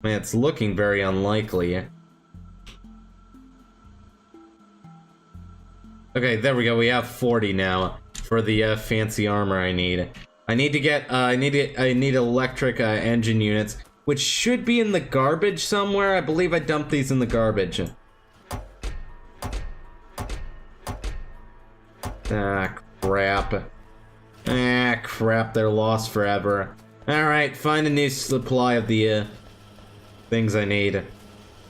I mean, it's looking very unlikely. Okay, there we go. We have 40 now for the fancy armor I need. I need to get I need electric engine units, which should be in the garbage somewhere. I believe I dumped these in the garbage. Ah, crap. Ah, crap. They're lost forever. Alright, find a new supply of the things I need.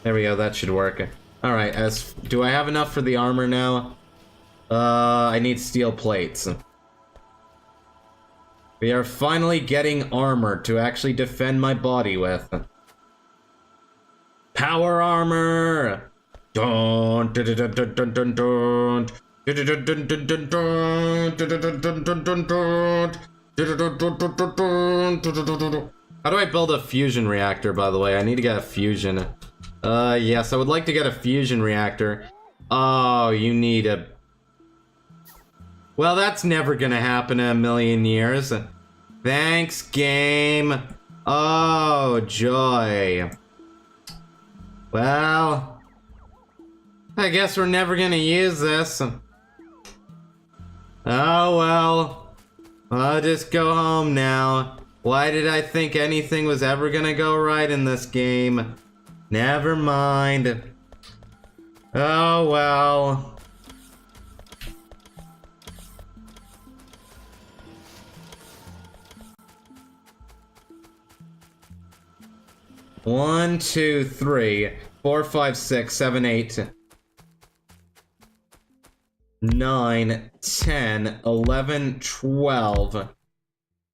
There we go. That should work. Alright, do I have enough for the armor now? I need steel plates. We are finally getting armor to actually defend my body with. Power armor! Dun, dun, dun, dun, dun, dun, dun, dun. How do I build a fusion reactor, by the way? I need to get a fusion. Yes, I would like to get a fusion reactor. Oh, you need a... Well, that's never gonna happen in a million years. Thanks, game. Oh, joy. Well, I guess we're never gonna use this. Oh, well. I'll just go home now. Why did I think anything was ever gonna go right in this game? Never mind. Oh, well. One, two, 3, 4, 5, 6, 7, 8, 9, 10, 11, 12.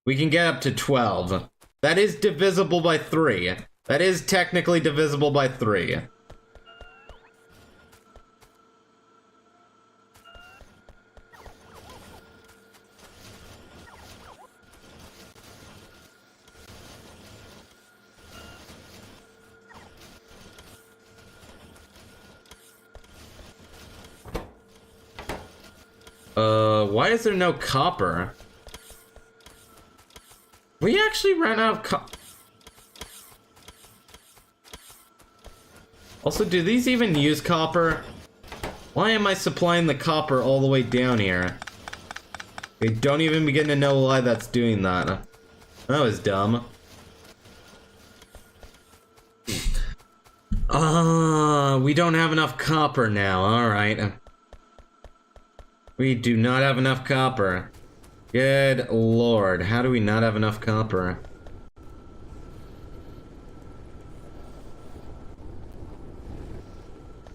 We can get up to 12. That is divisible by 3. That is technically divisible by 3. Why is there no copper? We actually ran out of copper. Also, do these even use copper? Why am I supplying the copper all the way down here? I don't even begin to know why that's doing that. That was dumb. We don't have enough copper now, alright. We do not have enough copper. Good lord, how do we not have enough copper?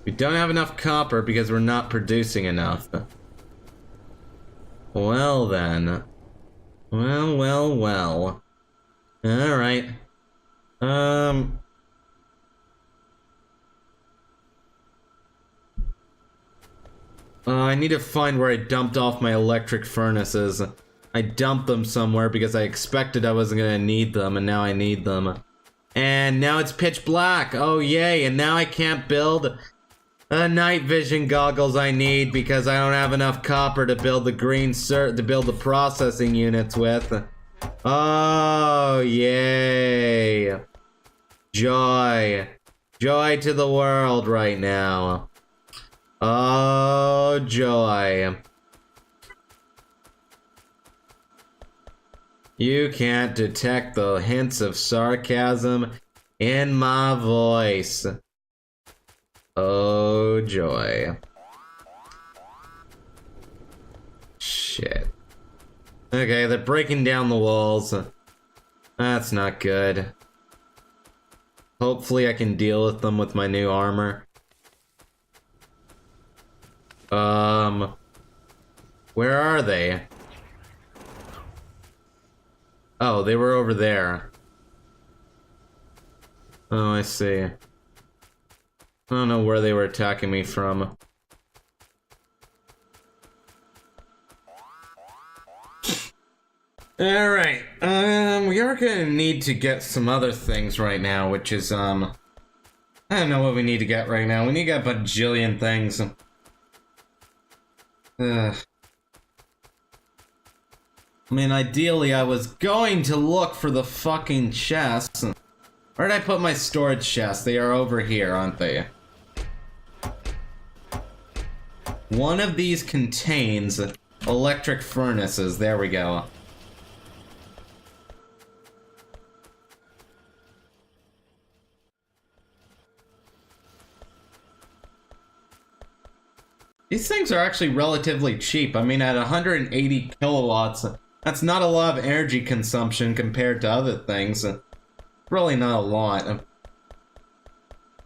We don't have enough copper because we're not producing enough. Well then. Well. Alright. I need to find where I dumped off my electric furnaces. I dumped them somewhere because I expected I wasn't gonna need them, and now I need them. And now it's pitch black. Oh yay, and now I can't build the night vision goggles I need because I don't have enough copper to build the to build the processing units with. Oh yay. Joy. Joy to the world right now. Oh, joy. You can't detect the hints of sarcasm in my voice. Oh, joy. Shit. Okay, they're breaking down the walls. That's not good. Hopefully I can deal with them with my new armor. Where are they? Oh, they were over there. Oh, I see. I don't know where they were attacking me from. Alright, we are gonna need to get some other things right now, which is, I don't know what we need to get right now. We need to get a bajillion things. I mean, ideally, I was going to look for the fucking chest. Where did I put my storage chests? They are over here, aren't they? One of these contains electric furnaces. There we go. These things are actually relatively cheap. I mean, at 180 kilowatts, that's not a lot of energy consumption compared to other things. Really not a lot.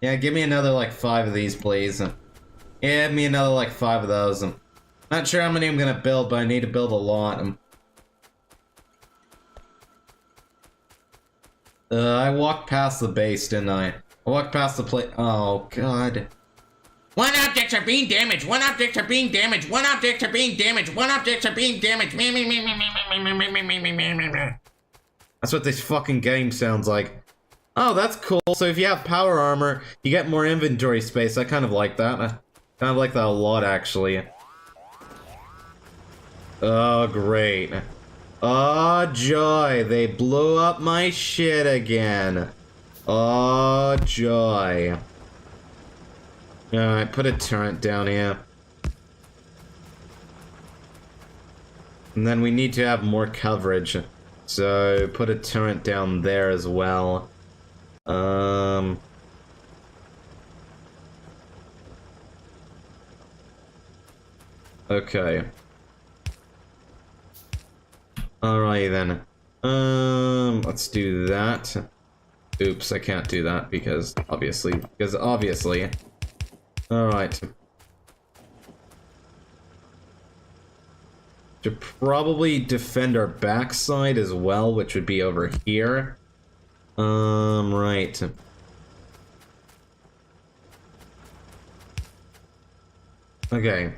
Yeah, give me another, like, 5 of these, please. Yeah, give me another, like, 5 of those. Not sure how many I'm gonna build, but I need to build a lot. I walked past the base, didn't I? I walked past the plate. Oh, God. One objects are being damaged. One objects are being damaged. One objects are being damaged. One objects are being damaged. That's what this fucking game sounds like. Oh, that's cool. So if you have power armor, you get more inventory space. I kind of like that. I kind of like that a lot, actually. Oh, great. Oh, joy. They blew up my shit again. Oh, joy. Alright, put a turret down here. And then we need to have more coverage. So, put a turret down there as well. Okay. Alright then. Let's do that. Oops, I can't do that because obviously. Alright. Should probably defend our backside as well, which would be over here. Right. Okay.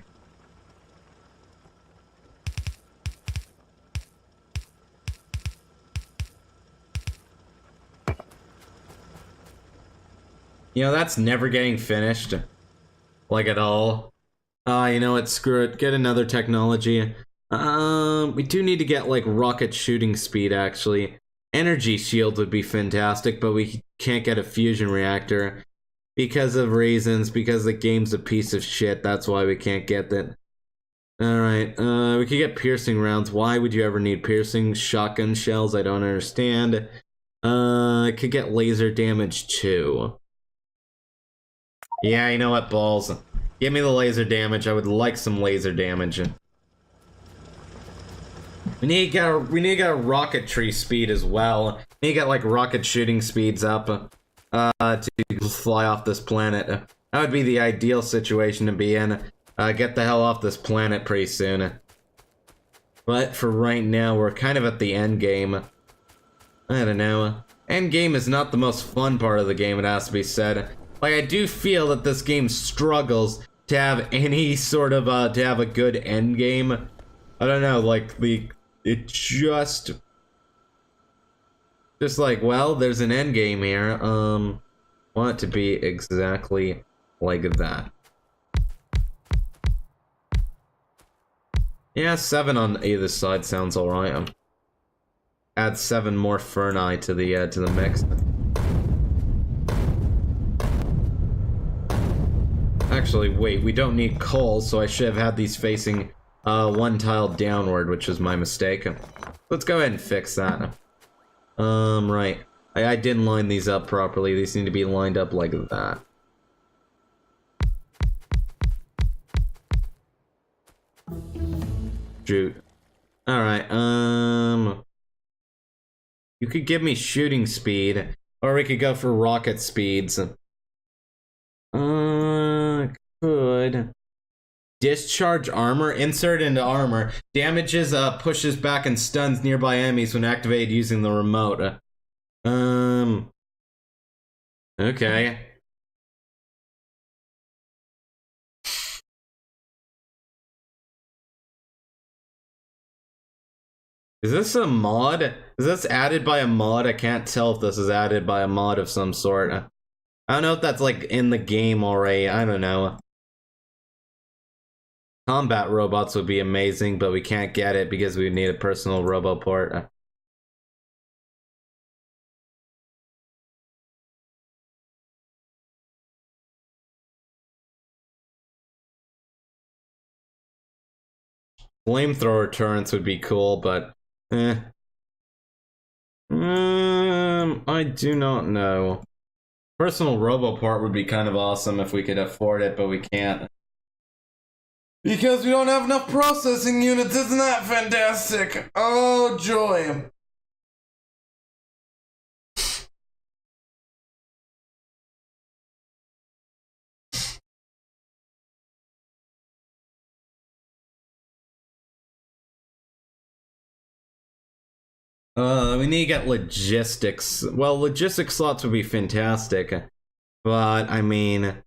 You know, that's never getting finished. Like, at all. You know what, screw it. Get another technology. We do need to get, like, rocket shooting speed, actually. Energy shield would be fantastic, but we can't get a fusion reactor. Because of reasons, because the game's a piece of shit, that's why we can't get that. Alright, we could get piercing rounds. Why would you ever need piercing shotgun shells? I don't understand. I could get laser damage, too. Yeah, you know what, balls. Give me the laser damage. I would like some laser damage. We need to get a rocketry speed as well. We need to get like rocket shooting speeds up to fly off this planet. That would be the ideal situation to be in. Get the hell off this planet pretty soon. But for right now, we're kind of at the end game. I don't know. End game is not the most fun part of the game, it has to be said. Like, I do feel that this game struggles to have any sort of, to have a good end game. I don't know, like, it just like, well, there's an end game here. Want it to be exactly like that. Yeah, 7 on either side sounds alright. Add 7 more Ferni to the mix. Actually, wait, we don't need coal, so I should have had these facing one tile downward, which was my mistake. Let's go ahead and fix that. Right. I didn't line these up properly. These need to be lined up like that. Shoot. Alright, you could give me shooting speed, or we could go for rocket speeds. Could discharge armor, insert into armor, damages, pushes back and stuns nearby enemies when activated using the remote. Okay. Is this a mod? Is this added by a mod? I can't tell if this is added by a mod of some sort. I don't know if that's like in the game already. I don't know. Combat robots would be amazing, but we can't get it because we need a personal roboport. Flamethrower turrets would be cool, but eh. I do not know. Personal Roboport would be kind of awesome if we could afford it, but we can't. Because we don't have enough processing units, isn't that fantastic? Oh, joy. We need to get logistics. Well, logistics slots would be fantastic. But, I mean,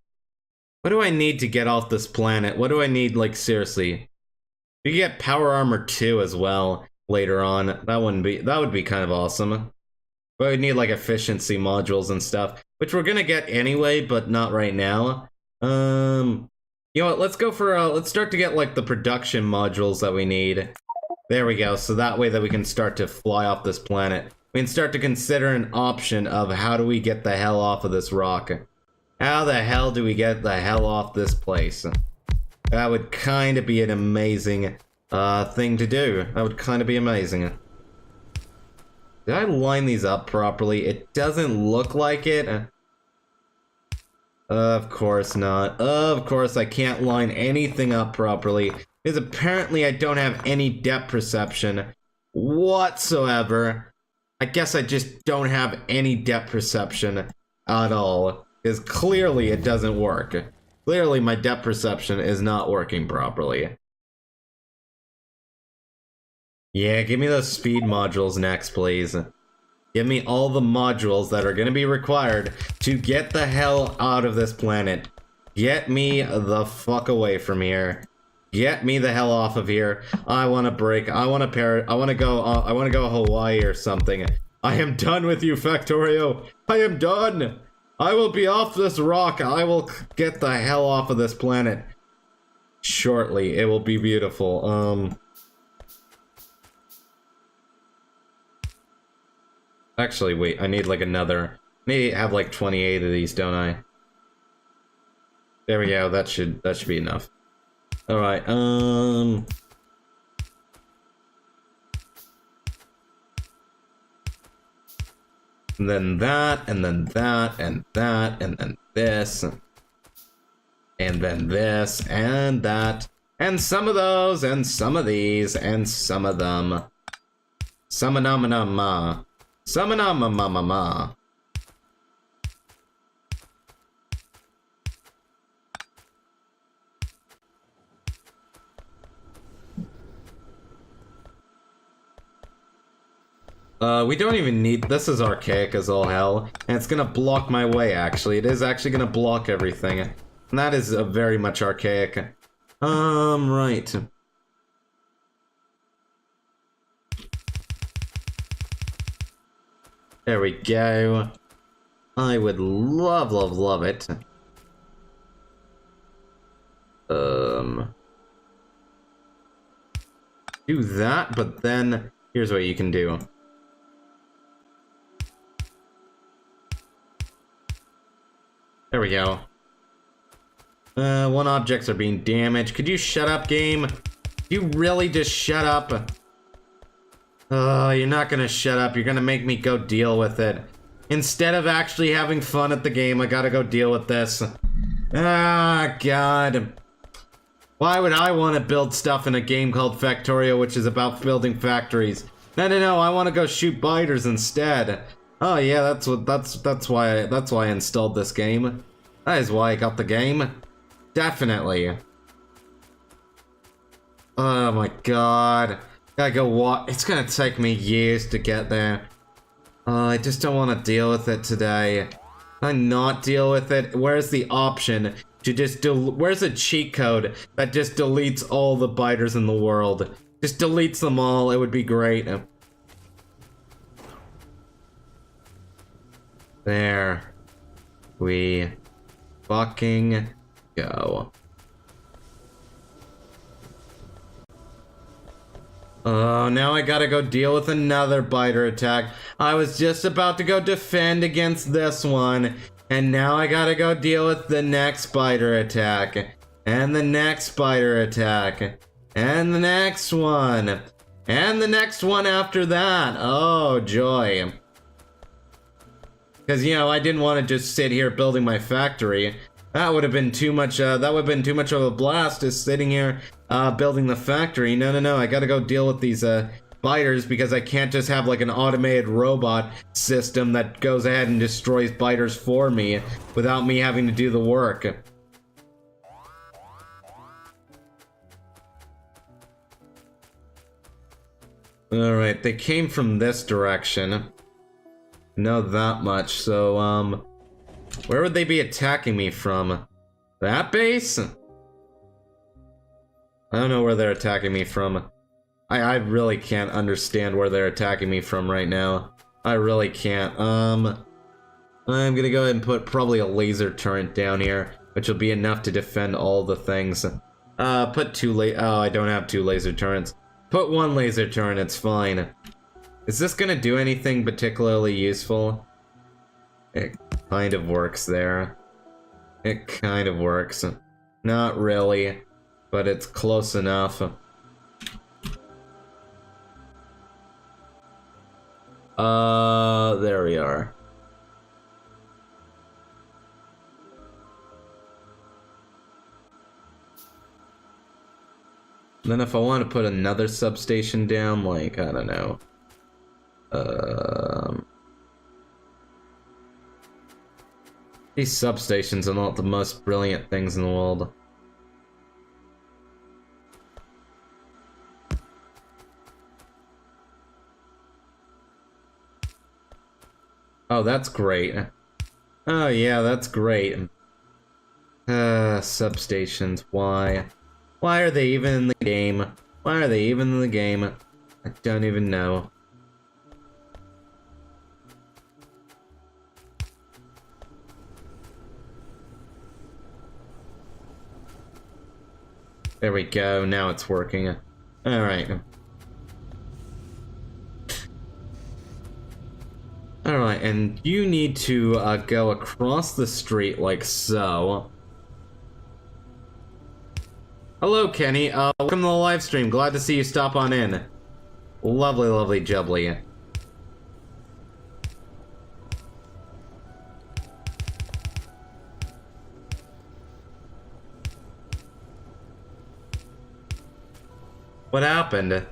what do I need to get off this planet? What do I need, like, seriously? You get Power Armor 2 as well later on. That would be kind of awesome. But we need, like, efficiency modules and stuff, which we're gonna get anyway, but not right now. You know what, let's go for, let's start to get, like, the production modules that we need. There we go, so that way that we can start to fly off this planet. We can start to consider an option of how do we get the hell off of this rock. How the hell do we get the hell off this place? That would kind of be an amazing thing to do. That would kind of be amazing. Did I line these up properly? It doesn't look like it. Of course not. Of course I can't line anything up properly. Because apparently I don't have any depth perception whatsoever. I guess I just don't have any depth perception at all. Because clearly it doesn't work. Clearly my depth perception is not working properly. Yeah, give me those speed modules next, please. Give me all the modules that are going to be required to get the hell out of this planet. Get me the fuck away from here. Get me the hell off of here. I want to break. I want to go Hawaii or something. I am done with you, Factorio. I am done. I will be off this rock. I will get the hell off of this planet. Shortly. It will be beautiful. Actually, wait. I need like another. Maybe have like 28 of these, don't I? There we go. That should be enough. All right. And then that, and then that, and that, and then this, and then this, and that, and some of those, and some of these, and some of them. Summon-a-ma-ma. Summon-a-ma-ma-ma-ma. We don't even need, this is archaic as all hell, and it's gonna block my way, actually. It is actually gonna block everything, and that is very much archaic. Right. There we go. I would love, love, love it. Do that, but then, here's what you can do. There we go. One objects are being damaged. Could you shut up, game? You really just shut up? Oh, you're not gonna shut up. You're gonna make me go deal with it. Instead of actually having fun at the game, I gotta go deal with this. Ah, God. Why would I want to build stuff in a game called Factorio, which is about building factories? No, I want to go shoot biters instead. Oh yeah, that's why I installed this game. That is why I got the game. Definitely. Oh my god. Gotta go walk. It's gonna take me years to get there. I just don't want to deal with it today. Can I not deal with it? Where's the option to just where's a cheat code that just deletes all the biters in the world? Just deletes them all. It would be great. There we fucking go. Oh, now I gotta go deal with another biter attack. I was just about to go defend against this one, and now I gotta go deal with the next biter attack, and the next biter attack, And the next one. And the next one after that. Oh, joy. Because, you know, I didn't want to just sit here building my factory. That would have been too much, that would have been too much of a blast, just sitting here, building the factory. No, I gotta go deal with these, biters, because I can't just have, like, an automated robot system that goes ahead and destroys biters for me, without me having to do the work. Alright, they came from this direction. Know that much, so, where would they be attacking me from? That base? I don't know where they're attacking me from. I really can't understand where they're attacking me from right now. I really can't. I'm gonna go ahead and put probably a laser turret down here, which will be enough to defend all the things. Put oh, I don't have 2 laser turrets. Put 1 laser turret, it's fine. Is this gonna do anything particularly useful? It kind of works there. It kind of works. Not really, but it's close enough. There we are. Then if I want to put another substation down, like, I don't know. These substations are not the most brilliant things in the world. Oh, that's great. Oh yeah, that's great. Substations, why? Why are they even in the game? Why are they even in the game? I don't even know. There we go, now it's working. Alright. Alright, and you need to go across the street like so. Hello, Kenny. Welcome to the live stream. Glad to see you stop on in. Lovely, lovely jubbly. What happened?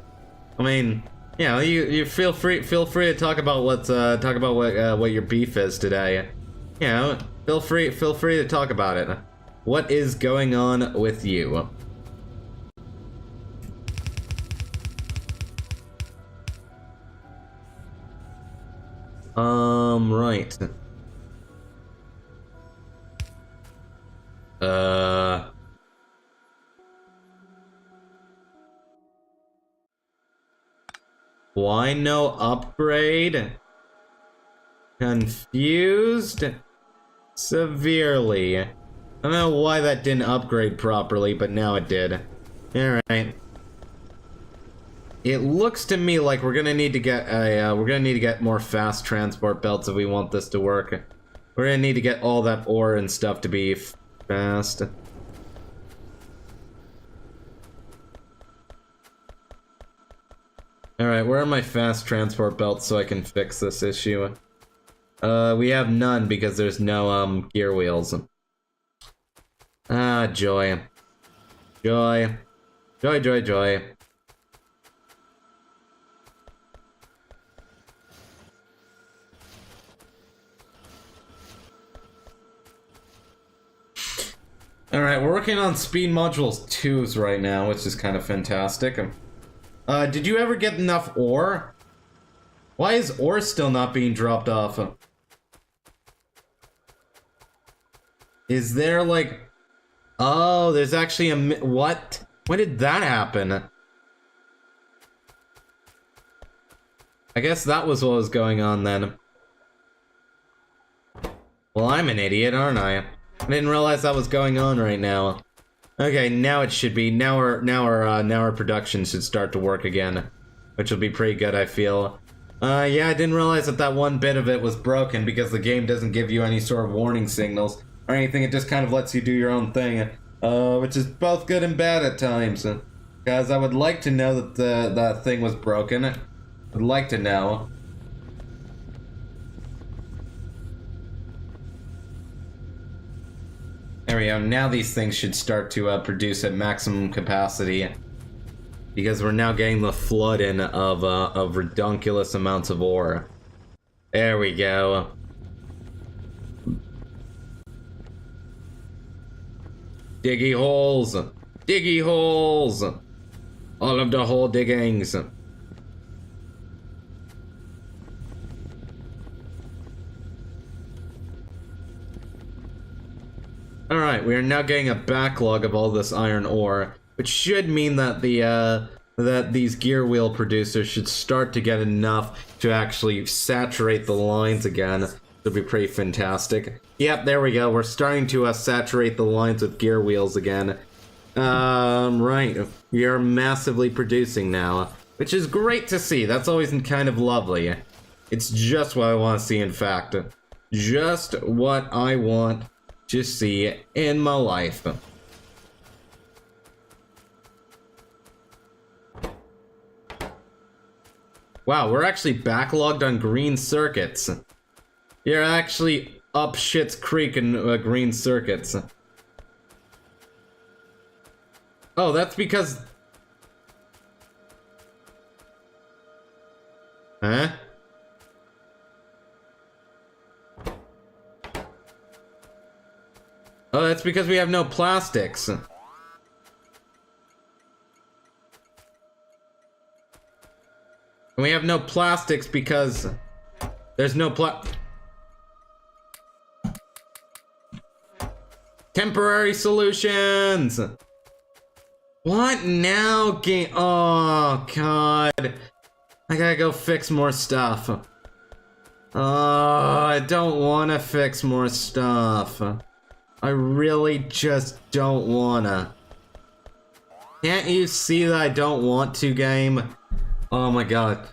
I mean, you know, you feel free to talk about what's what your beef is today. You know, feel free to talk about it. What is going on with you? Right. Why no upgrade? Confused? Severely. I don't know why that didn't upgrade properly, but now it did. Alright. It looks to me like we're gonna need to get more fast transport belts if we want this to work. We're gonna need to get all that ore and stuff to be fast. Alright, where are my fast transport belts so I can fix this issue? We have none because there's no, gear wheels. Ah, joy. Joy. Joy, joy, joy. Alright, we're working on speed modules 2s right now, which is kind of fantastic. Did you ever get enough ore? Why is ore still not being dropped off? Is there like... Oh, there's actually a... What? When did that happen? I guess that was what was going on then. Well, I'm an idiot, aren't I? I didn't realize that was going on right now. Okay, now it should be. Now our production should start to work again, which will be pretty good, I feel. Yeah, I didn't realize that one bit of it was broken because the game doesn't give you any sort of warning signals or anything. It just kind of lets you do your own thing, which is both good and bad at times. Guys, I would like to know that that thing was broken. I'd like to know. There we go. Now these things should start to produce at maximum capacity. Because we're now getting the flood in of redunculous amounts of ore. There we go. Diggy holes! Diggy holes! All of the hole diggings. Alright, we are now getting a backlog of all this iron ore, which should mean that that these gear wheel producers should start to get enough to actually saturate the lines again. It'll be pretty fantastic. Yep, there we go. We're starting to saturate the lines with gear wheels again. Right. We are massively producing now, which is great to see. That's always kind of lovely. It's just what I want to see, in fact. Just what I want to see in my life. Wow, we're actually backlogged on green circuits. You're actually up shit's creek in green circuits. Oh, that's because... Huh? Oh, that's because we have no plastics. And we have no plastics because there's no temporary solutions. What now, game? Oh god, I gotta go fix more stuff. Oh, I don't want to fix more stuff. I really just don't wanna. Can't you see that I don't want to, game? Oh my god.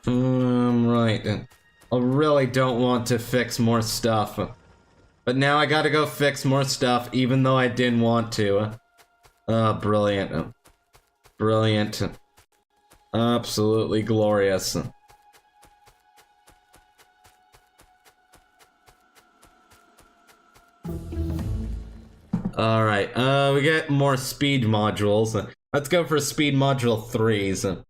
Right. I really don't want to fix more stuff. But now I gotta go fix more stuff, even though I didn't want to. Brilliant. Brilliant. Absolutely glorious. Alright, we get more speed modules. Let's go for speed module 3s.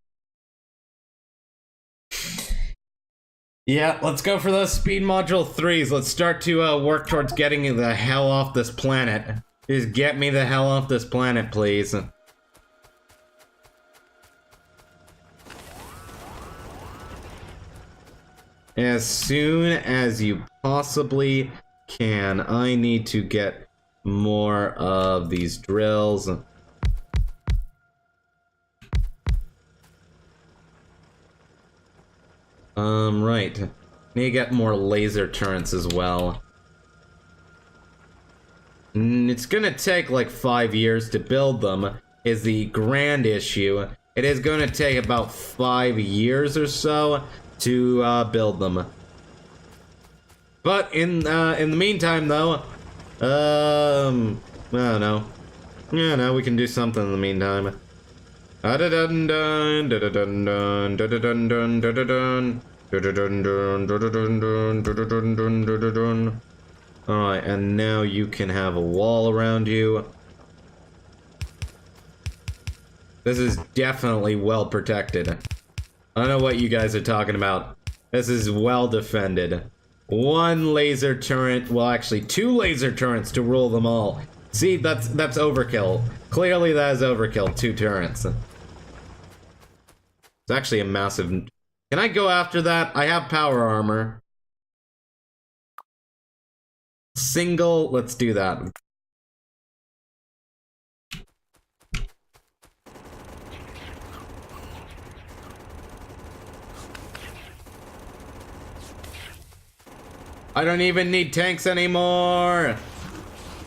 Yeah, let's go for those speed module 3s. Let's start to work towards getting the hell off this planet. Just get me the hell off this planet, please. As soon as you possibly can. I need to get more of these drills. Right. Need to get more laser turrets as well. It's gonna take like 5 years to build them, is the grand issue. It is gonna take about 5 years or so to build them. But in the meantime, though, I don't know. Yeah, no, we can do something in the meantime. Alright, and now you can have a wall around you. This is definitely well protected. I don't know what you guys are talking about. This is well defended. 1 laser turret, well actually 2 laser turrets to rule them all. See, that's overkill. Clearly that is overkill, 2 turrets. It's actually a massive... Can I go after that? I have power armor. Single, let's do that. I don't even need tanks anymore.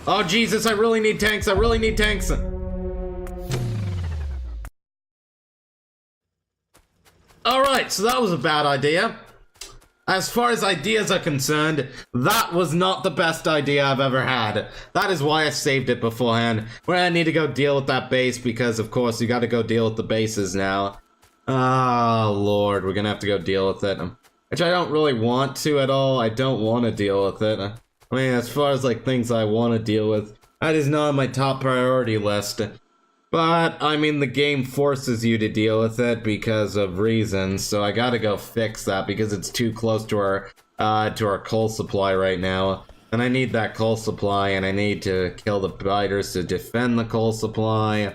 Oh Jesus, I really need tanks. I really need tanks. Alright, so that was a bad idea. As far as ideas are concerned, that was not the best idea I've ever had. That is why I saved it beforehand. Where I need to go deal with that base because, of course, you gotta go deal with the bases now. Oh, Lord, we're gonna have to go deal with it. Which I don't really want to at all. I don't want to deal with it. I mean, as far as, like, things I want to deal with, that is not on my top priority list. But, I mean, the game forces you to deal with it because of reasons, so I gotta go fix that because it's too close to our coal supply right now. And I need that coal supply, and I need to kill the biters to defend the coal supply.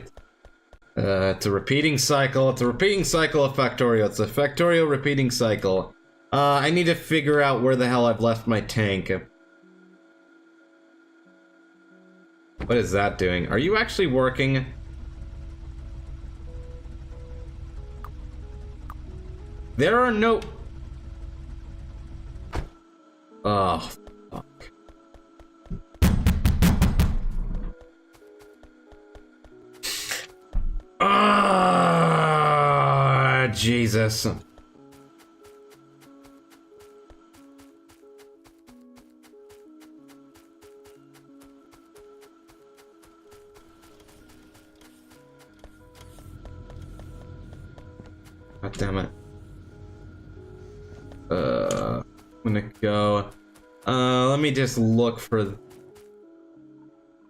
It's a repeating cycle. It's a repeating cycle of Factorio. It's a Factorio repeating cycle. I need to figure out where the hell I've left my tank. What is that doing? Are you actually working? There are no... Oh, fuck. Ah, Jesus. God damn it. I'm gonna go. Let me just look for.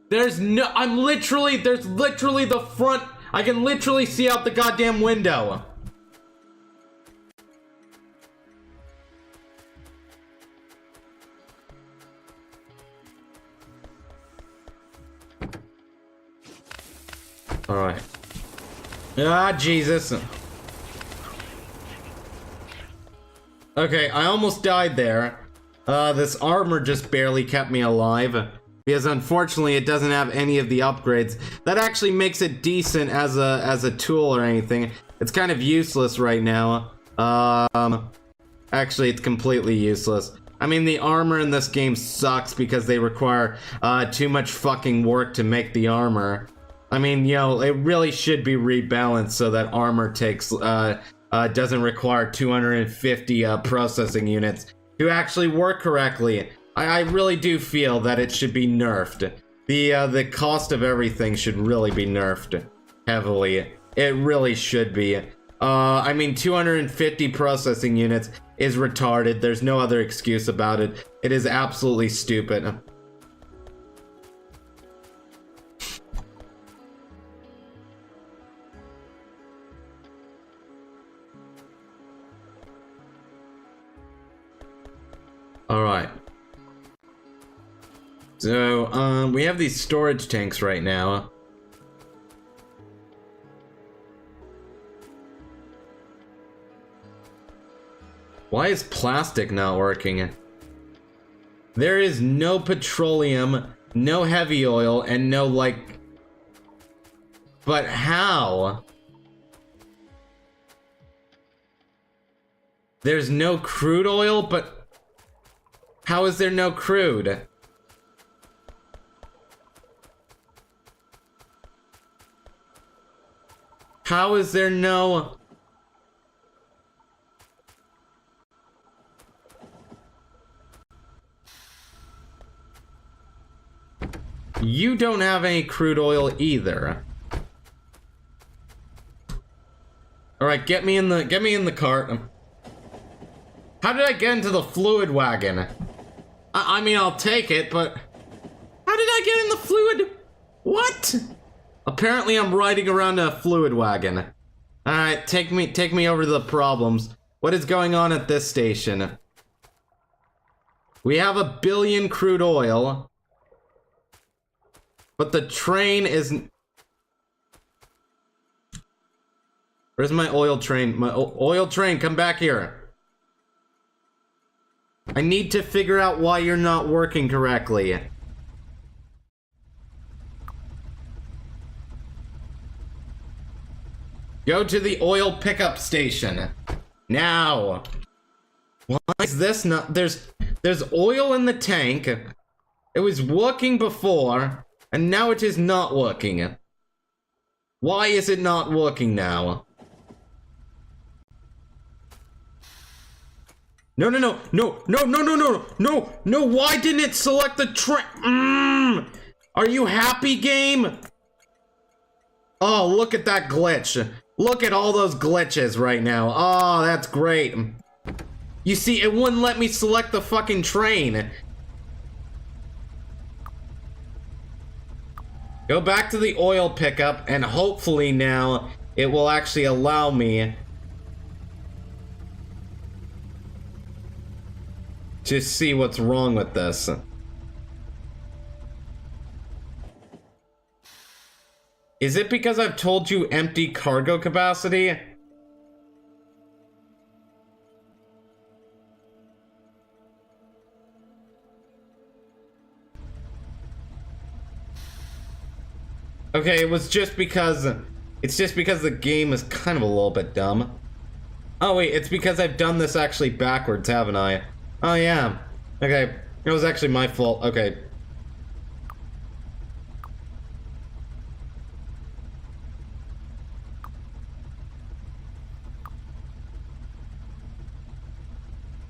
There's literally the front. I can literally see out the goddamn window. Alright. Ah, Jesus. Okay, I almost died there. This armor just barely kept me alive. Because unfortunately it doesn't have any of the upgrades. That actually makes it decent as a tool or anything. It's kind of useless right now. Actually it's completely useless. I mean, the armor in this game sucks because they require too much fucking work to make the armor. I mean, you know, it really should be rebalanced so that armor takes doesn't require 250 processing units to actually work correctly. I really do feel that it should be nerfed. The cost of everything should really be nerfed heavily. It really should be. I mean, 250 processing units is retarded. There's no other excuse about it. It is absolutely stupid. Alright. So, we have these storage tanks right now. Why is plastic not working? There is no petroleum, no heavy oil, and no, like... But how? There's no crude oil, but... How is there no crude? How is there no... You don't have any crude oil either. Alright, get me in the cart. How did I get into the fluid wagon? I mean, I'll take it, but... How did I get in the fluid? What? Apparently I'm riding around a fluid wagon. Alright, take me over to the problems. What is going on at this station? We have 1 billion crude oil. But the train isn't... Where's my oil train? My oil train, come back here. I need to figure out why you're not working correctly. Go to the oil pickup station. Now. Why is this not... There's oil in the tank. It was working before, and now it is not working. Why is it not working now? No, no, no, no, no, no, no, no, no, no, why didn't it select the train? Are you happy, game? Oh, look at that glitch. Look at all those glitches right now. Oh, that's great. You see, it wouldn't let me select the fucking train. Go back to the oil pickup, and hopefully now it will actually allow me to see what's wrong with this. Is it because I've told you empty cargo capacity? Okay, it's just because the game is kind of a little bit dumb. Oh wait, it's because I've done this actually backwards, haven't I? Oh yeah. Okay, it was actually my fault. Okay.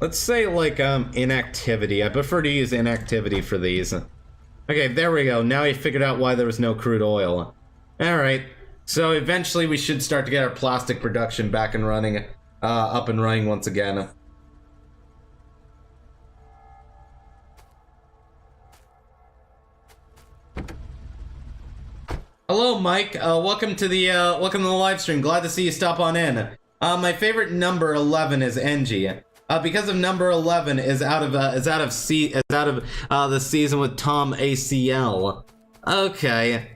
Let's say like inactivity. I prefer to use inactivity for these. Okay, there we go. Now we figured out why there was no crude oil. Alright, so eventually we should start to get our plastic production back and running, up and running once again. Hello, Mike. Welcome to the live stream. Glad to see you stop on in. My favorite number 11 is NG. Because of number 11 is out of the season with Tom ACL. Okay.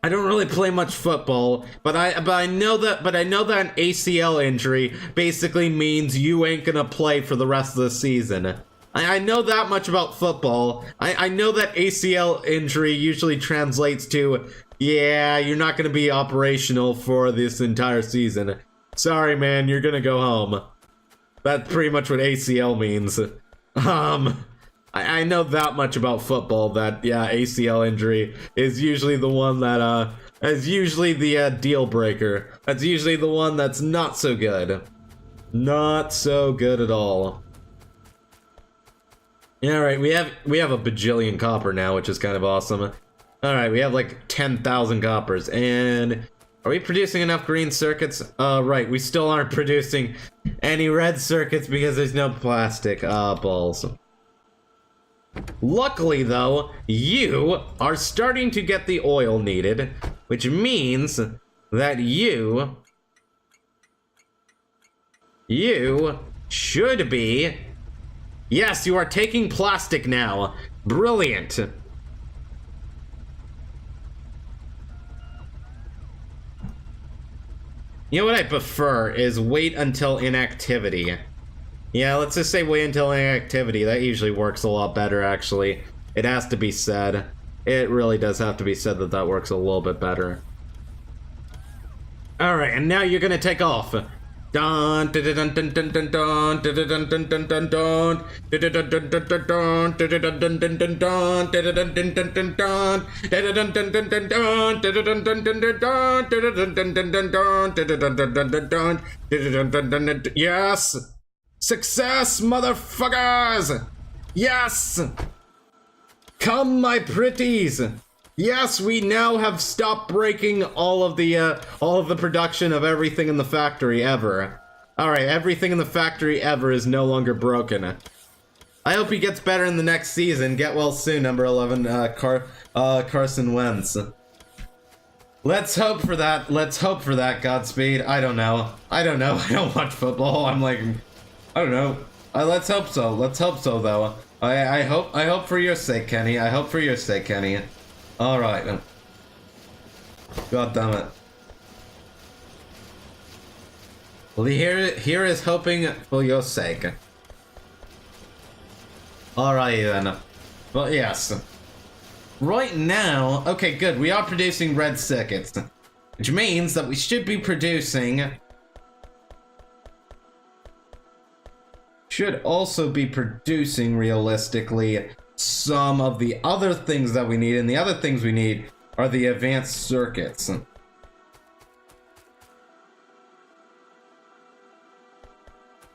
I don't really play much football, but I know that an ACL injury basically means you ain't gonna play for the rest of the season. I know that much about football. I know that ACL injury usually translates to, yeah, you're not gonna be operational for this entire season. Sorry, man, you're gonna go home. That's pretty much what ACL means. I know that much about football that, yeah, ACL injury is usually the one that, is usually the, deal breaker. That's usually the one that's not so good. Not so good at all. Yeah, alright, we have a bajillion copper now, which is kind of awesome. Alright, we have like 10,000 coppers, and are we producing enough green circuits? Right, we still aren't producing any red circuits because there's no plastic. Balls. Luckily, though, you are starting to get the oil needed, which means that you should be... Yes, you are taking plastic now. Brilliant. You know what I prefer is wait until inactivity. Yeah, let's just say wait until inactivity. That usually works a lot better, actually. It has to be said. It really does have to be said that that works a little bit better. Alright, and now you're gonna take off. Dun dun dun dun dun dun dun dun dun dun dun dun dun dun. Yes! Success, motherfuckers! Yes! Come, my pretties! Yes, we now have stopped breaking all of the production of everything in the factory ever. Alright, everything in the factory ever is no longer broken. I hope he gets better in the next season. Get well soon, number 11, Carson Wentz. Let's hope for that. Let's hope for that, Godspeed. I don't know. I don't watch football. I'm like... I don't know. Let's hope so. Let's hope so, though. I hope for your sake, Kenny. I hope for your sake, Kenny. Alright. God damn it. Well, here is hoping for your sake. Alright then. Well, yes. Right now, okay, good. We are producing red circuits, which means that we should be producing... should also be producing, realistically, some of the other things that we need, and the other things we need are the advanced circuits.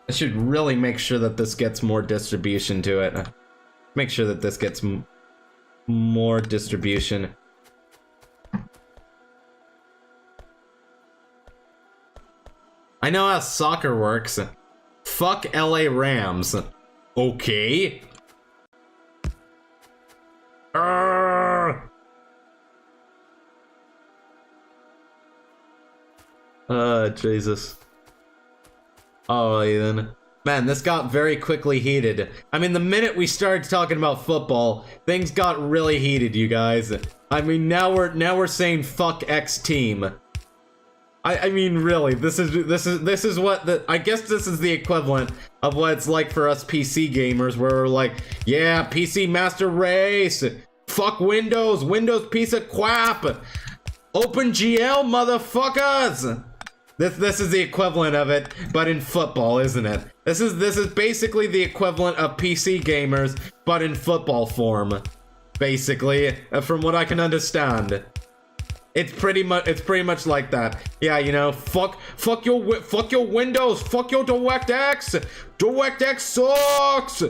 I should really make sure that this gets more distribution to it. Make sure that this gets more distribution. I know how soccer works. Fuck LA Rams. Okay. Jesus. Oh, Ethan. Man, this got very quickly heated. I mean, the minute we started talking about football, things got really heated, you guys. I mean, now we're saying fuck X team. I mean, really, this is what I guess this is the equivalent of what it's like for us PC gamers, where we're like, yeah, PC Master Race, fuck Windows piece of crap, OpenGL motherfuckers. This is the equivalent of it, but in football, isn't it? This is basically the equivalent of PC gamers, but in football form, basically, from what I can understand. It's pretty much like that. Yeah, you know, fuck your Windows, fuck your DirectX. DirectX sucks.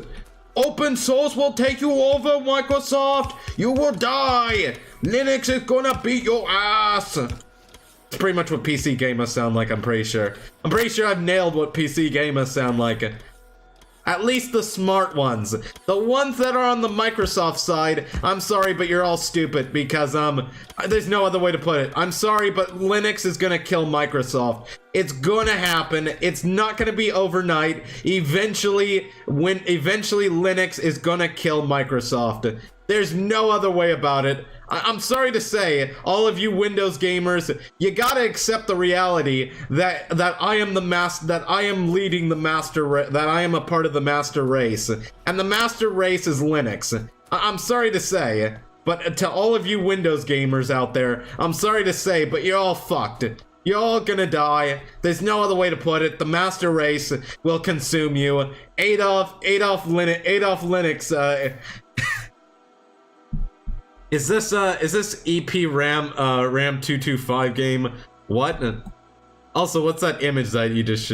Open source will take you over, Microsoft. You will die. Linux is gonna beat your ass. It's pretty much what PC gamers sound like, I'm pretty sure. I'm pretty sure I've nailed what PC gamers sound like. At least the smart ones. The ones that are on the Microsoft side, I'm sorry, but you're all stupid because, there's no other way to put it. I'm sorry, but Linux is gonna kill Microsoft. It's gonna happen. It's not gonna be overnight. Eventually Linux is gonna kill Microsoft. There's no other way about it. I'm sorry to say, all of you Windows gamers, you gotta accept the reality that I am leading the that I am a part of the master race, and the master race is Linux. I'm sorry to say, but to all of you Windows gamers out there, I'm sorry to say, but you're all fucked. You're all gonna die. There's no other way to put it. The master race will consume you. Adolf Linux. Is this EP RAM 225 game? What? Also, what's that image that you just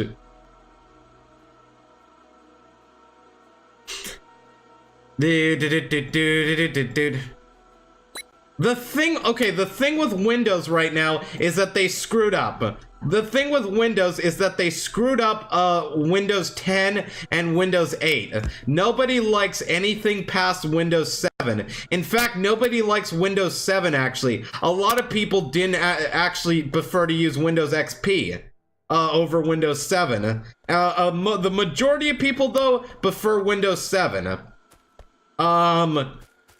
The thing with Windows right now is that they screwed up. The thing with Windows is that they screwed up Windows 10 and Windows 8. Nobody likes anything past Windows 7. In fact, nobody likes Windows 7 actually. A lot of people didn't actually prefer to use Windows XP over Windows 7. The majority of people though prefer Windows 7.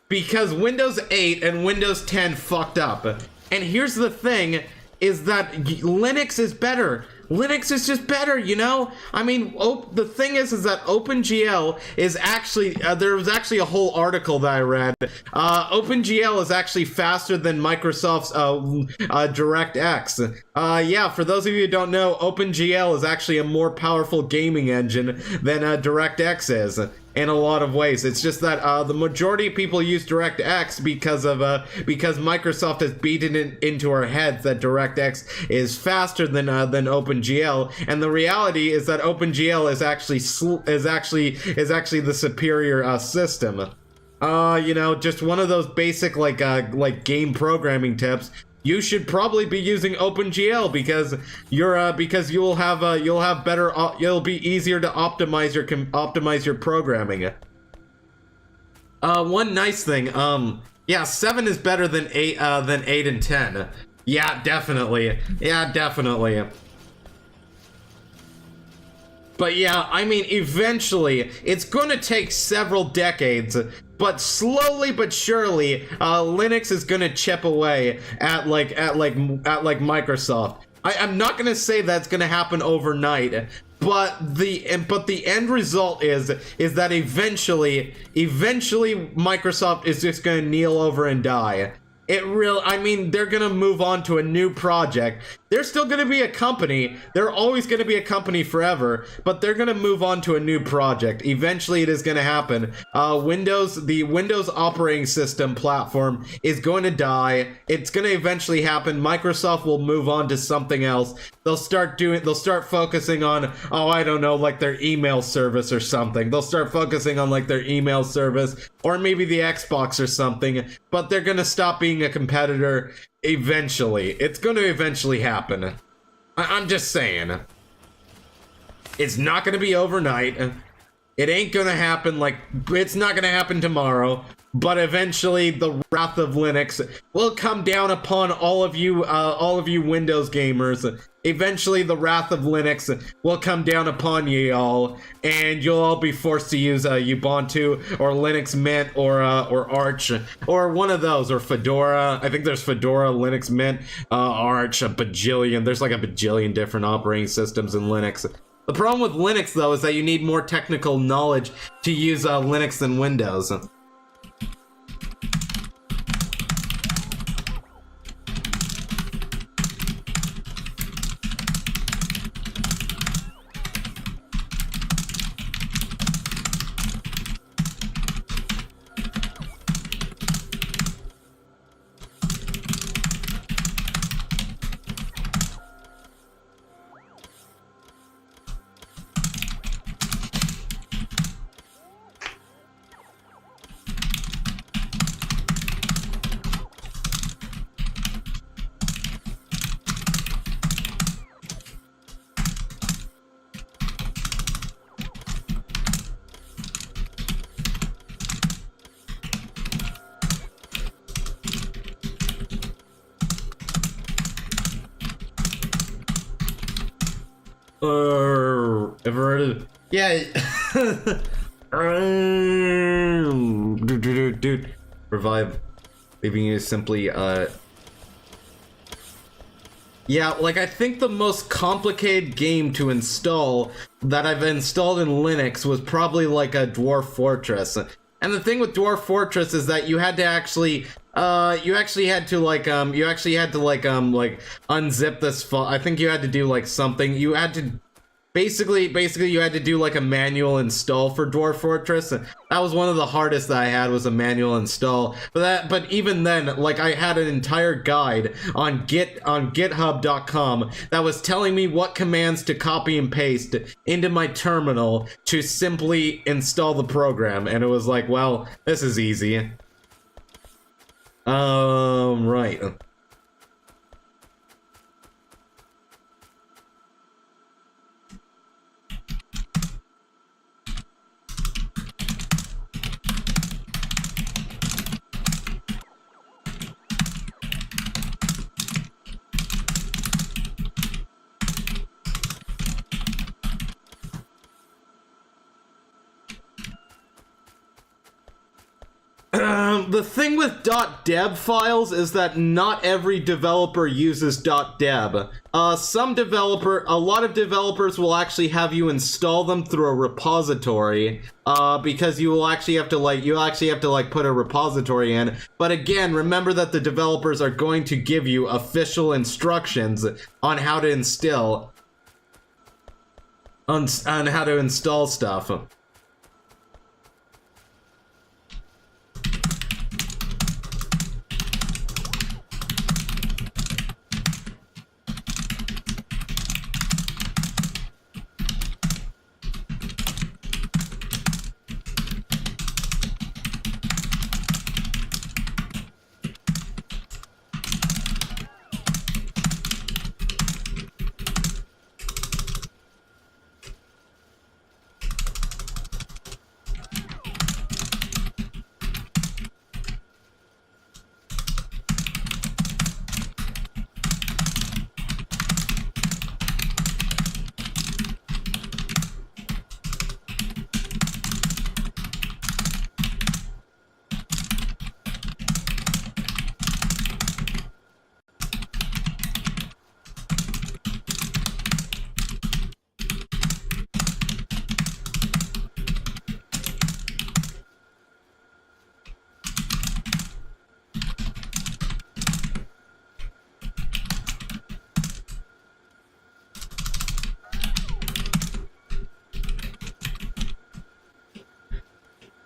Because Windows 8 and Windows 10 fucked up. And here's the thing, is that Linux is better. Linux is just better, you know? I mean, the thing is that OpenGL is actually, there was actually a whole article that I read. OpenGL is actually faster than Microsoft's DirectX. Yeah, for those of you who don't know, OpenGL is actually a more powerful gaming engine than DirectX is. In a lot of ways. It's just that the majority of people use DirectX because Microsoft has beaten it into our heads that DirectX is faster than OpenGL, and the reality is that OpenGL is actually the superior system. You know, just one of those basic like game programming tips. You should probably be using OpenGL because you'll be easier to optimize your programming. One nice thing, yeah, 7 is better than 8 and 10. Yeah, definitely. But yeah, I mean, eventually, it's gonna take several decades, but slowly but surely, Linux is gonna chip away at Microsoft. I'm not gonna say that's gonna happen overnight, but the end result is that eventually Microsoft is just gonna kneel over and die. I mean, they're gonna move on to a new project. They're still gonna be a company. They're always gonna be a company forever, but they're gonna move on to a new project. Eventually it is gonna happen. The Windows operating system platform is going to die. It's gonna eventually happen. Microsoft will move on to something else. They'll start focusing on, oh, I don't know, like their email service or something. They'll start focusing on like their email service, or maybe the Xbox or something, but they're gonna stop being a competitor eventually. It's gonna eventually happen. I'm just saying. It's not gonna be overnight. It ain't gonna happen it's not gonna happen tomorrow, but eventually the wrath of Linux will come down upon all of you Windows gamers. Eventually the wrath of Linux will come down upon ye all, and you'll all be forced to use Ubuntu or Linux Mint or Arch or one of those, or Fedora. I think there's Fedora, Linux Mint, Arch, a bajillion. There's like a bajillion different operating systems in Linux. The problem with Linux, though, is that you need more technical knowledge to use Linux than Windows. Ever heard of? Yeah. Dude, revive. Leaving you simply, yeah, like, I think the most complicated game to install that I've installed in Linux was probably, like, a Dwarf Fortress. And the thing with Dwarf Fortress is that you had to actually, unzip this file. I think you had to do, like, something. You had to, basically you had to do, like, a manual install for Dwarf Fortress. And that was one of the hardest that I had, was a manual install. But even then, like, I had an entire guide on github.com that was telling me what commands to copy and paste into my terminal to simply install the program. And it was like, well, this is easy. Right. The thing with .deb files is that not every developer uses .deb. A lot of developers will actually have you install them through a repository, because you actually have to put a repository in. But again, remember that the developers are going to give you official instructions on how to install stuff.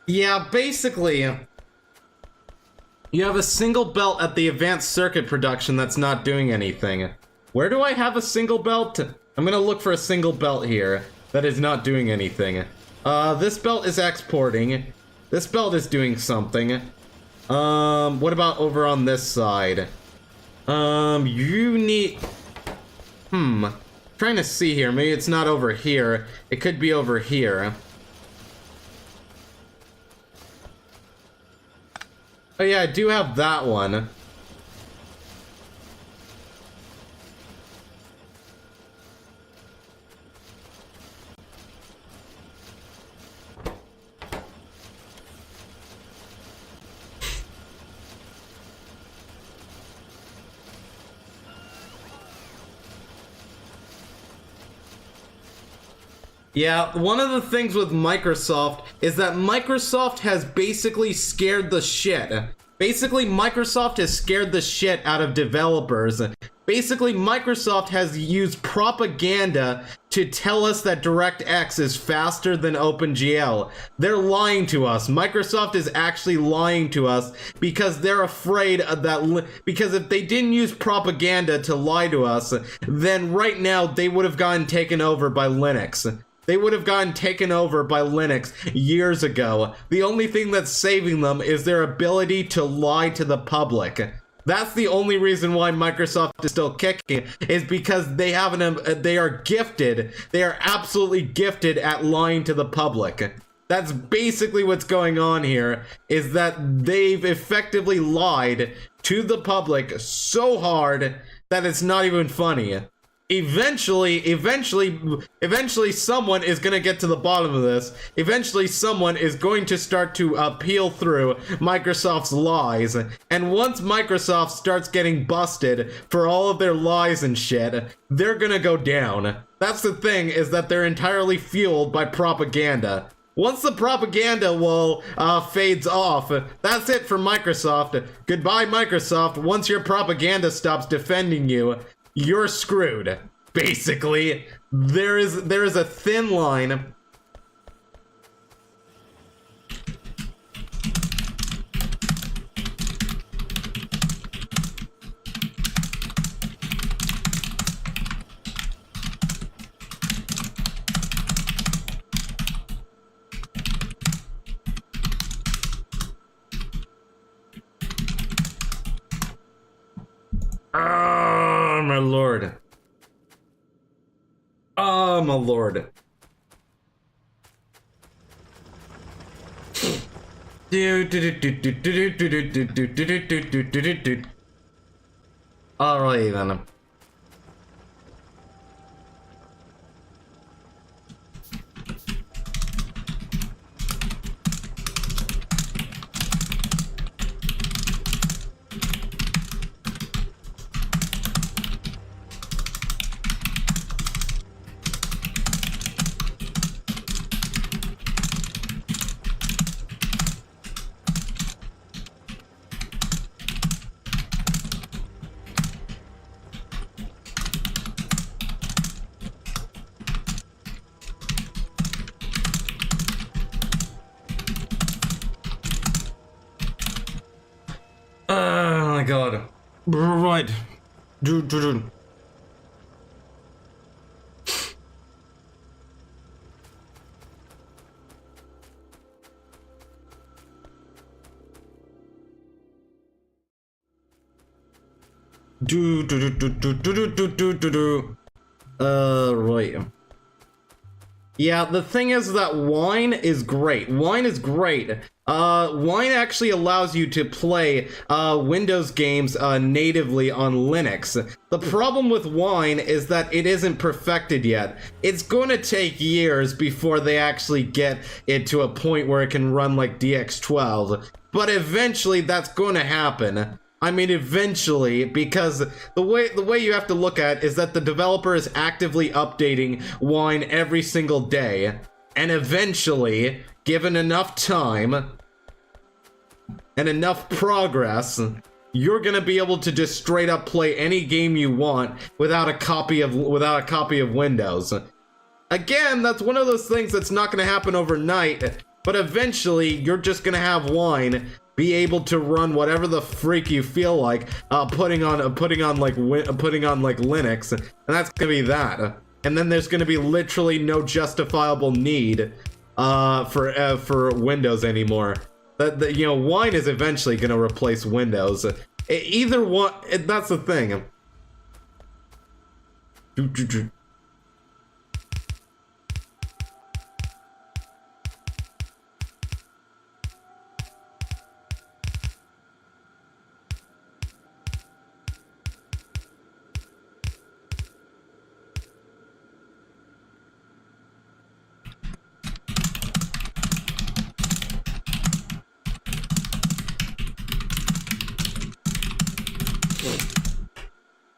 Yeah, basically, you have a single belt at the advanced circuit production that's not doing anything. Where do I have a single belt? I'm gonna look for a single belt here that is not doing anything. This belt is exporting. This belt is doing something. What about over on this side? You need... Trying to see here. Maybe it's not over here. It could be over here. Oh yeah, I do have that one. Yeah, one of the things with Microsoft is that Microsoft has basically scared the shit. Basically, Microsoft has scared the shit out of developers. Basically, Microsoft has used propaganda to tell us that DirectX is faster than OpenGL. They're lying to us. Microsoft is actually lying to us because they're afraid of that. Because if they didn't use propaganda to lie to us, then right now they would have gotten taken over by Linux. They would have gotten taken over by Linux years ago. The only thing that's saving them is their ability to lie to the public. That's the only reason why Microsoft is still kicking, is because they are gifted. They are absolutely gifted at lying to the public. That's basically what's going on here, is that they've effectively lied to the public so hard that it's not even funny. Eventually someone is gonna get to the bottom of this. Eventually someone is going to start to peel through Microsoft's lies. And once Microsoft starts getting busted for all of their lies and shit, they're gonna go down. That's the thing, is that they're entirely fueled by propaganda. Once the propaganda wall fades off, that's it for Microsoft. Goodbye, Microsoft. Once your propaganda stops defending you, you're screwed. Basically, there is a thin line. Oh, my lord. Oh, my lord. Alright then. Oh my god. Right. Right. Yeah, the thing is that Wine is great. Wine is great. Wine actually allows you to play Windows games natively on Linux. The problem with Wine is that it isn't perfected yet. It's going to take years before they actually get it to a point where it can run like DX12. But eventually that's going to happen. I mean, eventually, because the way you have to look at it is that the developer is actively updating Wine every single day, and eventually, given enough time and enough progress, you're gonna be able to just straight up play any game you want without a copy of Windows. Again, that's one of those things that's not gonna happen overnight. but eventually you're just gonna have Wine be able to run whatever the freak you feel like, putting on like Linux, and that's gonna be that. And then there's gonna be literally no justifiable need for Windows anymore. That you know, Wine is eventually gonna replace Windows. Either one. That's the thing.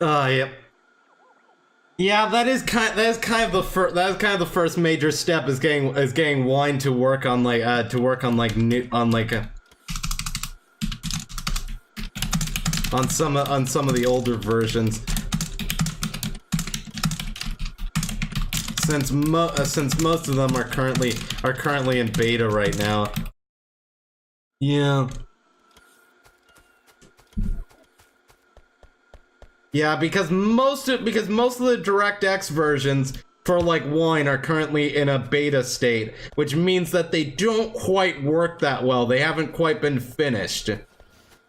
Yep. Yeah, that is kind of the first major step is getting Wine to work on like on some of the older versions. Since most of them are currently in beta right now. Yeah. Yeah, because most of the DirectX versions for like Wine are currently in a beta state, which means that they don't quite work that well. They haven't quite been finished.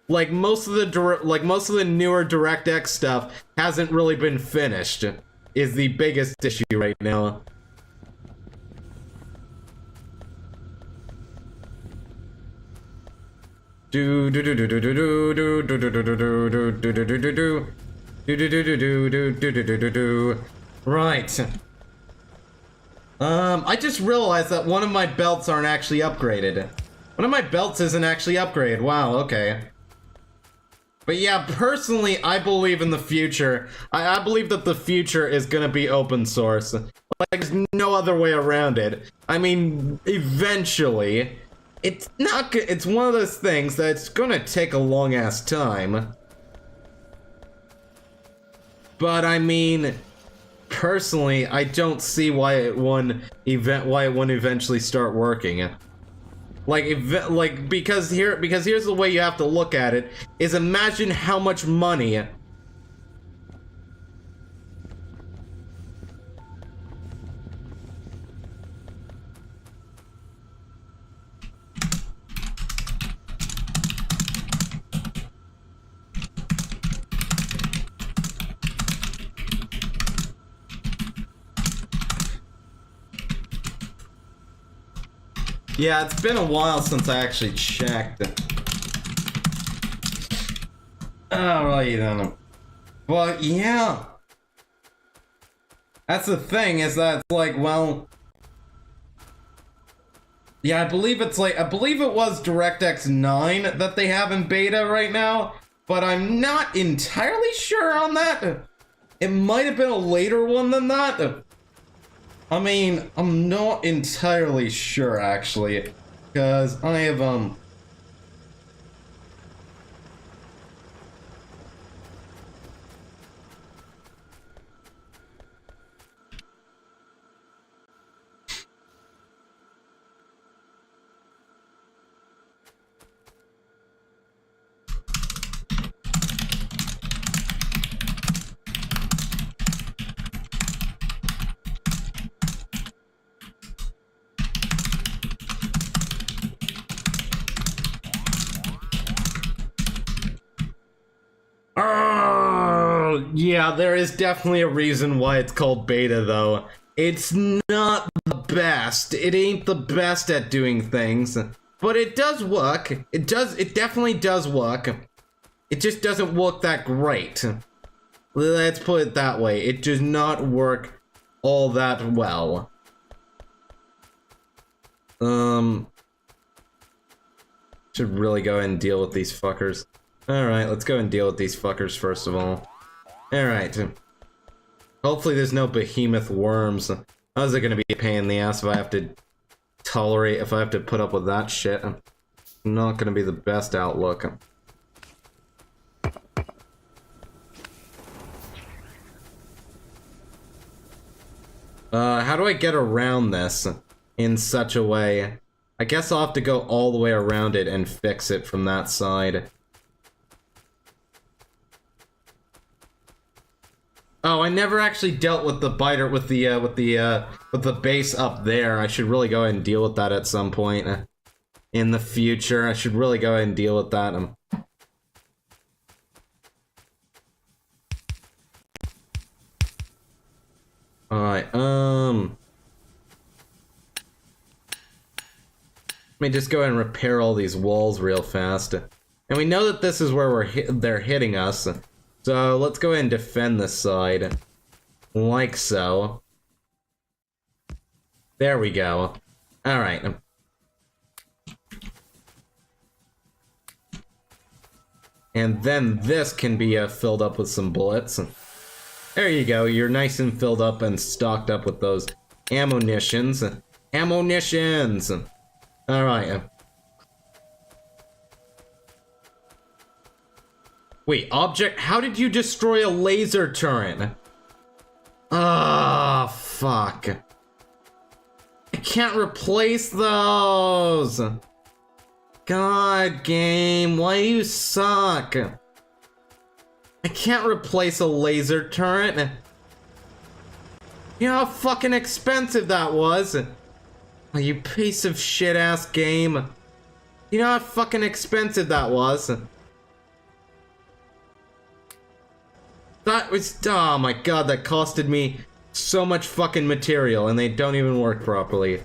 Like most of the newer DirectX stuff hasn't really been finished. Is the biggest issue right now. Right. I just realized that one of my belts aren't actually upgraded. One of my belts isn't actually upgraded. Wow, okay. But yeah, personally, I believe in the future. I believe that the future is gonna be open source. Like, there's no other way around it. I mean, eventually. It's one of those things that's gonna take a long-ass time. But I mean, personally, I don't see why it wouldn't eventually start working. Because here's the way you have to look at it, is imagine how much money Yeah, it's been a while since I actually checked. Oh, well, you don't know. Well, yeah. That's the thing, is that it's like, well... Yeah, I believe it was DirectX 9 that they have in beta right now, but I'm not entirely sure on that. It might have been a later one than that. I mean, I'm not entirely sure, actually, because I have, yeah, there is definitely a reason why it's called beta, though. It's not the best. It ain't the best at doing things, but it does work. It definitely does work. It just doesn't work that great. Let's put it that way. It does not work all that well. Should really go ahead and deal with these fuckers. Alright, let's go and deal with these fuckers first of all. Alright. Hopefully there's no behemoth worms. How's it gonna be a pain in the ass if I have to put up with that shit? Not gonna be the best outlook. How do I get around this in such a way I guess I'll have to go all the way around it and fix it from that side. Oh, I never actually dealt with the biter with the base up there. I should really go ahead and deal with that at some point in the future. I should really go ahead and deal with that. Alright, let me just go ahead and repair all these walls real fast. And we know that this is where they're hitting us. So let's go ahead and defend this side. Like so. There we go. Alright. And then this can be filled up with some bullets. There you go, you're nice and filled up and stocked up with those ammunitions. Ammunitions! Alright. Wait, object? How did you destroy a laser turret? Ah, fuck. I can't replace those! God, game, why do you suck? I can't replace a laser turret. You know how fucking expensive that was? Oh, you piece of shit ass game. You know how fucking expensive that was? That was, oh my god, that costed me so much fucking material and they don't even work properly.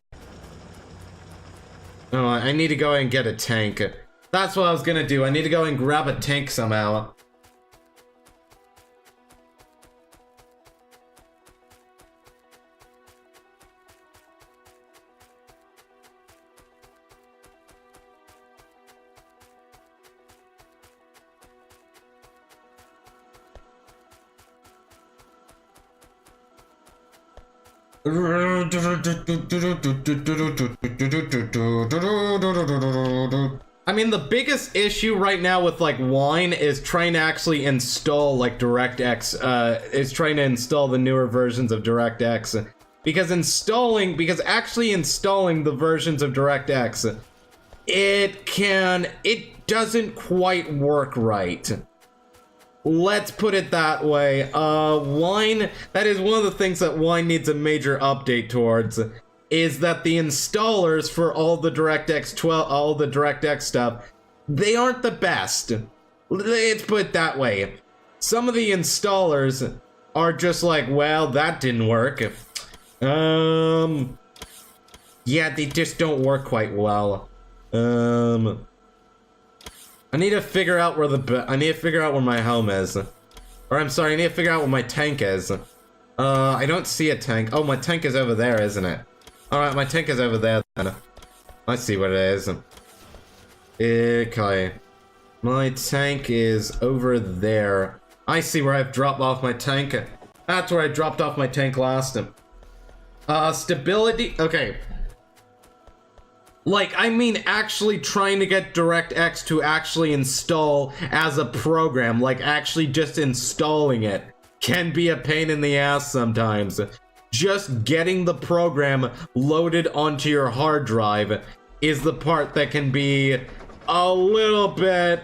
Oh, I need to go and get a tank. That's what I was gonna do. I need to go and grab a tank somehow. I mean, the biggest issue right now with, like, Wine is trying to actually install, like, DirectX, is trying to install the newer versions of DirectX. Because actually installing the versions of DirectX, it doesn't quite work right. Let's put it that way. Wine, that is one of the things that Wine needs a major update towards, is that the installers for all the DirectX 12, all the DirectX stuff, they aren't the best. Let's put it that way. Some of the installers are just like, well, that didn't work. Yeah, they just don't work quite well. I need to figure out where my home is. Or I'm sorry, I need to figure out where my tank is. I don't see a tank. Oh, my tank is over there, isn't it? Alright, my tank is over there then. I see what it is. Okay. My tank is over there. I see where I've dropped off my tank. That's where I dropped off my tank last. Stability, okay. Like, I mean actually trying to get DirectX to actually install as a program, like actually just installing it, can be a pain in the ass sometimes. Just getting the program loaded onto your hard drive is the part that can be a little bit,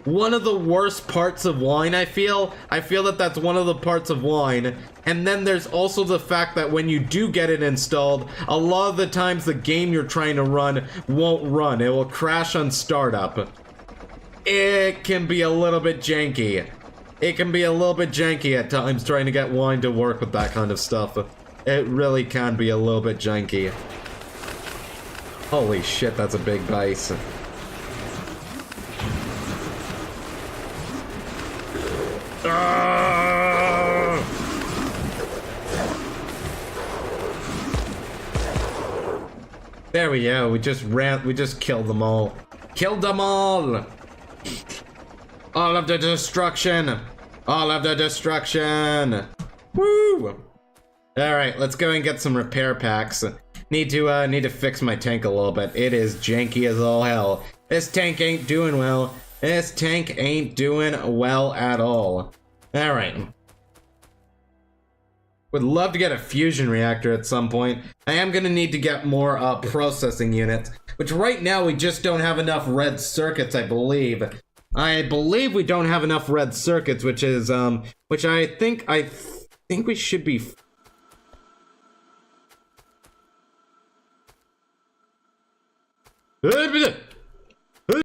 one of the worst parts of Wine, I feel. I feel that that's one of the parts of Wine. And then there's also the fact that when you do get it installed, a lot of the times the game you're trying to run won't run. It will crash on startup. It can be a little bit janky. It can be a little bit janky at times trying to get Wine to work with that kind of stuff. It really can be a little bit janky. Holy shit, that's a big base. There we go, we just killed them all. Killed them all! All of the destruction! All of the destruction! Woo! Alright, let's go and get some repair packs. Need to fix my tank a little bit. It is janky as all hell. This tank ain't doing well. This tank ain't doing well at all. Alright. Would love to get a fusion reactor at some point. I am gonna need to get more processing units, which right now we just don't have enough red circuits, I believe. I believe we don't have enough red circuits, which is which I think we should be.